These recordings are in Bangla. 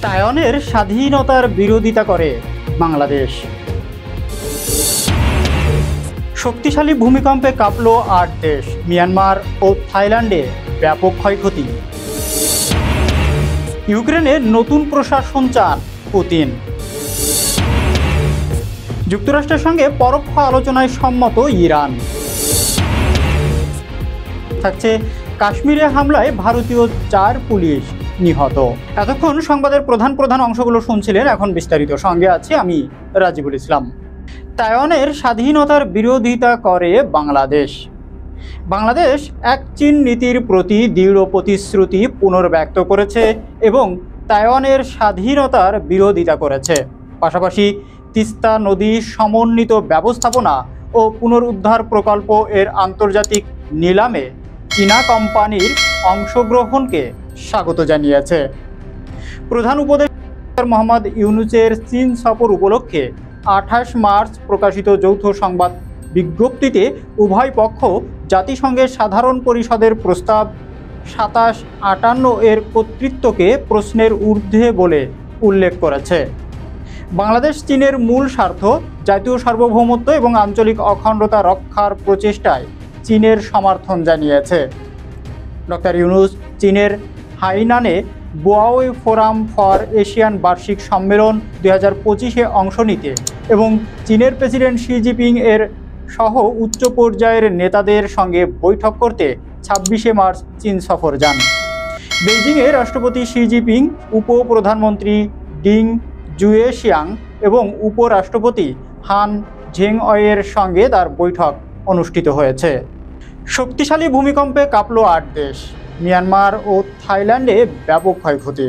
তাইওয়ানের স্বাধীনতার বিরোধিতা করে বাংলাদেশ। শক্তিশালী ভূমিকম্পে কাঁপল ৮ দেশ, মিয়ানমার ও থাইল্যান্ডে ব্যাপক ক্ষয়ক্ষতি। ইউক্রেনে নতুন প্রশাসন চান পুতিন। যুক্তরাষ্ট্রের সঙ্গে পরোক্ষ আলোচনায় সম্মত ইরান। থাকছে কাশ্মীরে হামলায় ভারতীয় ৪ পুলিশ নিহত। এতক্ষণ সংবাদের প্রধান অংশগুলো শুনছিলেন, এখন বিস্তারিত সঙ্গে আছি আমি রাজিবুল ইসলাম। তাইওয়ানের স্বাধীনতার বিরোধিতা করে বাংলাদেশ। বাংলাদেশ এক চীন নীতির প্রতি দৃঢ় প্রতিশ্রুতি পুনর্ব্যক্ত করেছে এবং তাইওয়ানের স্বাধীনতার বিরোধিতা করেছে। পাশাপাশি তিস্তা নদী সমন্বিত ব্যবস্থাপনা ও পুনরুদ্ধার প্রকল্প এর আন্তর্জাতিক নিলামে চীনা কোম্পানির অংশগ্রহণকে স্বাগত জানিয়েছে। প্রধান উপদেষ্টা মোহাম্মদ ইউনূসের চীন সফর উপলক্ষে ২৮ মার্চ প্রকাশিত যৌথ সংবাদ বিজ্ঞপ্তিতে উভয় পক্ষ জাতিসংঘের সাধারণ পরিষদের প্রস্তাব ২৭৫৮ এর কর্তৃত্বকে প্রশ্নের ঊর্ধ্বে বলে উল্লেখ করেছে। বাংলাদেশ চীনের মূল স্বার্থ, জাতীয় সার্বভৌমত্ব এবং আঞ্চলিক অখণ্ডতা রক্ষার প্রচেষ্টায় চীনের সমর্থন জানিয়েছে। ডক্টর ইউনূস চীনের হাইনানে বোয়াওয়ে ফোরাম ফর এশিয়ান বার্ষিক সম্মেলন ২০২৫-এ অংশ নিতে এবং চীনের প্রেসিডেন্ট শি জিনপিং এর সহ উচ্চ পর্যায়ের নেতাদের সঙ্গে বৈঠক করতে ২৬শে মার্চ চীন সফর যান। বেইজিংয়ে রাষ্ট্রপতি শি জিনপিং, উপপ্রধানমন্ত্রী ডিং জুয়েশিয়াং এবং উপরাষ্ট্রপতি হান ঝেংঅয়ের সঙ্গে তার বৈঠক অনুষ্ঠিত হয়েছে। শক্তিশালী ভূমিকম্পে কাঁপল ৮ দেশ, মিয়ানমার ও থাইল্যান্ডে ব্যাপক ক্ষয়ক্ষতি।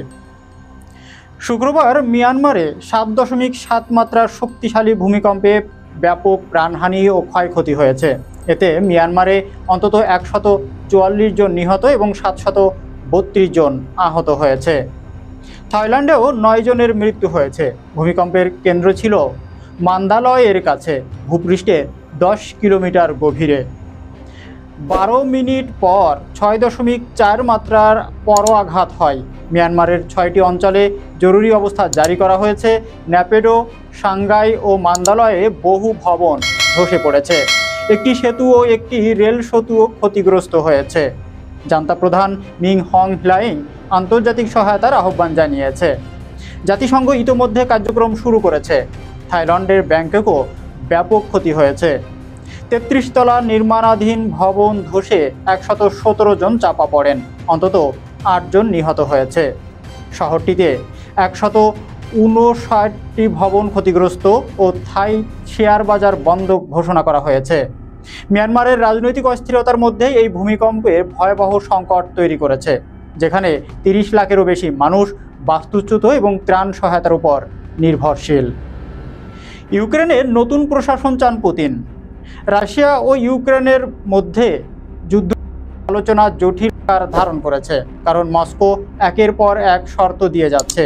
শুক্রবার মিয়ানমারে ৭.৭ মাত্রার শক্তিশালী ভূমিকম্পে ব্যাপক প্রাণহানি ও ক্ষয়ক্ষতি হয়েছে। এতে মিয়ানমারে অন্তত ১৪৪ জন নিহত এবং ৭৩২ জন আহত হয়েছে। থাইল্যান্ডেও ৯ জনের মৃত্যু হয়েছে। ভূমিকম্পের কেন্দ্র ছিল মান্দালয়ের কাছে, ভূপৃষ্ঠে ১০ কিলোমিটার গভীরে। ১২ মিনিট পর ৬.৪ মাত্রার পরাঘাত হয়। মিয়ানমারের ৬টি অঞ্চলে জরুরি অবস্থা জারি করা হয়েছে। ন্যাপেডো, সাংগাই ও মান্দালয়ে বহু ভবন ধসে পড়েছে। একটি সেতু ও একটি রেল সেতুও ক্ষতিগ্রস্ত হয়েছে। জান্তা প্রধান মিং হং হ্লাইং আন্তর্জাতিক সহায়তার আহ্বান জানিয়েছে। জাতিসংঘ ইতোমধ্যে কার্যক্রম শুরু করেছে। থাইল্যান্ডের ব্যাংককেও ব্যাপক ক্ষতি হয়েছে। ৩৩ তলা নির্মাণাধীন ভবন ধসে ১১৭ জন চাপা পড়েন, অন্তত ৮ জন নিহত হয়েছে। শহরটিতে ১৫৯টি ভবন ক্ষতিগ্রস্ত ও থাই শেয়ার বাজার বন্ধ ঘোষণা করা হয়েছে। মিয়ানমারের রাজনৈতিক অস্থিরতার মধ্যে এই ভূমিকম্পের ভয়াবহ সংকট তৈরি করেছে, যেখানে ৩০ লাখেরও বেশি মানুষ বাস্তুচ্যুত এবং ত্রাণ সহায়তার উপর নির্ভরশীল। ইউক্রেনের নতুন প্রশাসন চান পুতিন। রাশিয়া ও ইউক্রেনের মধ্যে যুদ্ধ আলোচনা জটিল আকার ধারণ করেছে, কারণ মস্কো একের পর এক শর্ত দিয়ে যাচ্ছে।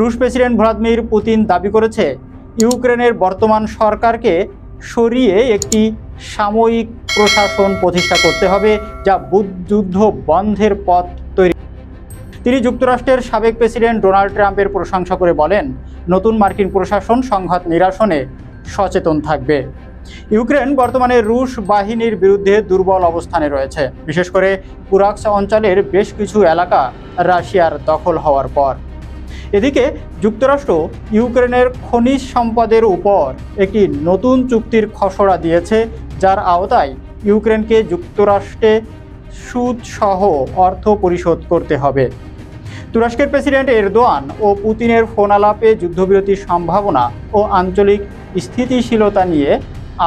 রুশ প্রেসিডেন্ট ভ্লাদিমির পুতিন দাবি করেছে ইউক্রেনের বর্তমান সরকারকে সরিয়ে একটি সাময়িক প্রশাসন প্রতিষ্ঠা করতে হবে, যা যুদ্ধ বন্ধের পথ তৈরি। তিনি যুক্তরাষ্ট্রের সাবেক প্রেসিডেন্ট ডোনাল্ড ট্রাম্পের প্রশংসা করে বলেন, নতুন মার্কিন প্রশাসন সংঘাত নিরসনে সচেতন থাকবে। ইউক্রেন বর্তমানে রুশ বাহিনীর বিরুদ্ধে দুর্বল অবস্থানে রয়েছে, বিশেষ করে কুরাক্স অঞ্চলের বেশ কিছু এলাকা রাশিয়ার দখল হওয়ার পর। এদিকে যুক্তরাষ্ট্র ইউক্রেনের খনিজ সম্পদের উপর একটি নতুন চুক্তির খসড়া দিয়েছে, যার আওতায় ইউক্রেনকে যুক্তরাষ্ট্রে সুদসহ অর্থ পরিশোধ করতে হবে। তুরস্কের প্রেসিডেন্ট এরদোয়ান ও পুতিনের ফোন আলাপে যুদ্ধবিরতির সম্ভাবনা ও আঞ্চলিক স্থিতিশীলতা নিয়ে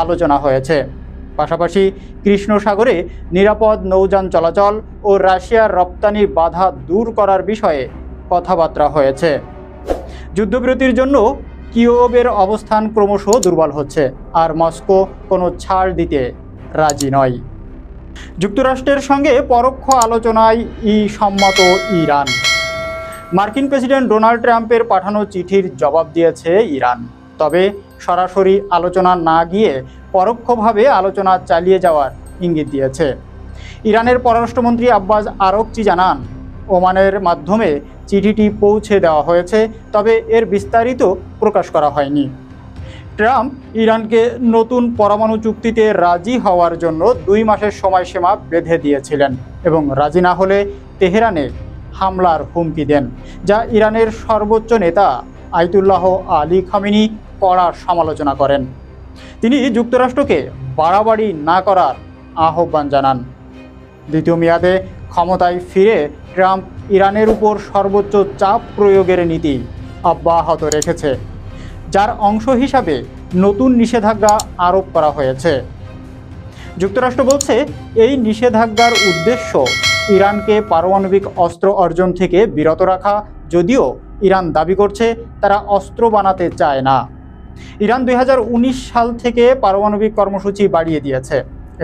আলোচনা হয়েছে। পাশাপাশি কৃষ্ণ সাগরে নিরাপদ নৌযান চলাচল ও রাশিয়ার রপ্তানি বাধা দূর করার বিষয়ে কথাবার্তা হয়েছে। যুদ্ধবিরতির জন্য কিয়েভের অবস্থান ক্রমশ দুর্বল হচ্ছে, আর মস্কো কোনো ছাড় দিতে রাজি নয়। যুক্তরাষ্ট্রের সঙ্গে পরোক্ষ আলোচনায় সম্মত ইরান। মার্কিন প্রেসিডেন্ট ডোনাল্ড ট্রাম্পের পাঠানো চিঠির জবাব দিয়েছে ইরান, তবে সরাসরি আলোচনা না গিয়ে পরোক্ষভাবে আলোচনা চালিয়ে যাওয়ার ইঙ্গিত দিয়েছে। ইরানের পররাষ্ট্রমন্ত্রী আব্বাস আরাগচি জানান, ওমানের মাধ্যমে চিঠিটি পৌঁছে দেওয়া হয়েছে, তবে এর বিস্তারিত প্রকাশ করা হয়নি। ট্রাম্প ইরানকে নতুন পরমাণু চুক্তিতে রাজি হওয়ার জন্য 2 মাসের সময়সীমা বেঁধে দিয়েছিলেন এবং রাজি না হলে তেহরানে হামলার হুমকি দেন, যা ইরানের সর্বোচ্চ নেতা আয়াতুল্লাহ আলী খামেনি কড়া সমালোচনা করেন। তিনি যুক্তরাষ্ট্রকে বাড়াবাড়ি না করার আহ্বান জানান। দ্বিতীয় মেয়াদে ক্ষমতায় ফিরে ট্রাম্প ইরানের উপর সর্বোচ্চ চাপ প্রয়োগের নীতি অব্যাহত রেখেছে, যার অংশ হিসাবে নতুন নিষেধাজ্ঞা আরোপ করা হয়েছে। যুক্তরাষ্ট্র বলছে এই নিষেধাজ্ঞার উদ্দেশ্য ইরানকে পারমাণবিক অস্ত্র অর্জন থেকে বিরত রাখা, যদিও ইরান দাবি করছে তারা অস্ত্র বানাতে চায় না। ইরান 2019 সাল থেকে পারমাণবিক কর্মসূচি বাড়িয়ে দিয়েছে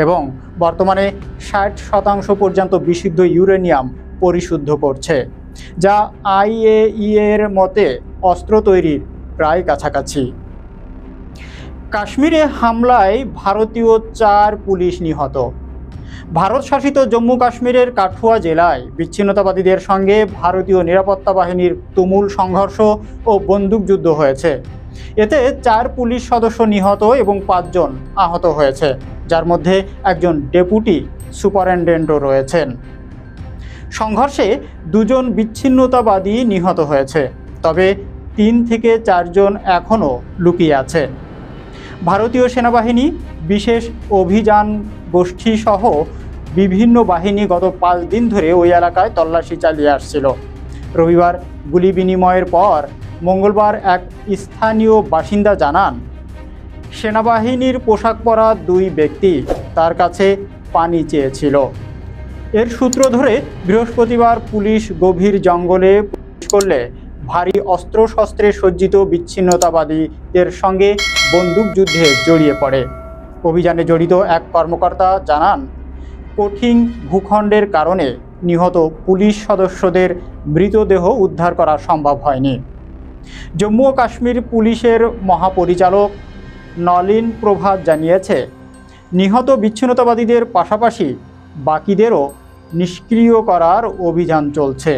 এবং বর্তমানে 60% পর্যন্ত বিশুদ্ধ ইউরেনিয়াম পরিশুদ্ধ করছে, যা IAEA-এর মতে অস্ত্র তৈরির প্রায় কাছাকাছি। কাশ্মীরে হামলায় ভারতীয় 4 পুলিশ নিহত। ভারত শাসিত জম্মু কাশ্মীরের কাঠুয়া জেলায় বিচ্ছিন্নতাবাদীদের সঙ্গে ভারতীয় নিরাপত্তা বাহিনীর তুমুল সংঘর্ষ ও বন্দুকযুদ্ধ হয়েছে। এতে 4 পুলিশ সদস্য নিহত এবং 5 জন আহত হয়েছে, যার মধ্যে একজন ডেপুটি সুপারিনটেন্ডেন্টও রয়েছেন। সংঘর্ষে 2 জন বিচ্ছিন্নতাবাদী নিহত হয়েছে, তবে 3 থেকে 4 জন এখনও লুকিয়ে আছে। ভারতীয় সেনাবাহিনী, বিশেষ অভিযান গোষ্ঠী সহ বিভিন্ন বাহিনী গত 5 দিন ধরে ওই এলাকায় তল্লাশি চালিয়ে আসছিল। রবিবার গুলি বিনিময়ের পর মঙ্গলবার এক স্থানীয় বাসিন্দা জানান, সেনাবাহিনীর পোশাক পরা 2 ব্যক্তি তার কাছে পানি চেয়েছিল। এর সূত্র ধরে বৃহস্পতিবার পুলিশ গভীর জঙ্গলে প্রবেশ করলে ভারী অস্ত্রশস্ত্রে সজ্জিত বিচ্ছিন্নতাবাদীদের সঙ্গে বন্দুকযুদ্ধে জড়িয়ে পড়ে। অভিযানে জড়িত এক কর্মকর্তা জানান, কঠিন ভূখণ্ডের কারণে নিহত পুলিশ সদস্যদের মৃতদেহ উদ্ধার করা সম্ভব হয়নি। জম্মু ও কাশ্মীর পুলিশের মহাপরিচালক নলিন প্রভাত জানিয়েছে, নিহত বিচ্ছিন্নতাবাদীদের পাশাপাশি বাকিদেরও নিষ্ক্রিয় করার অভিযান চলছে।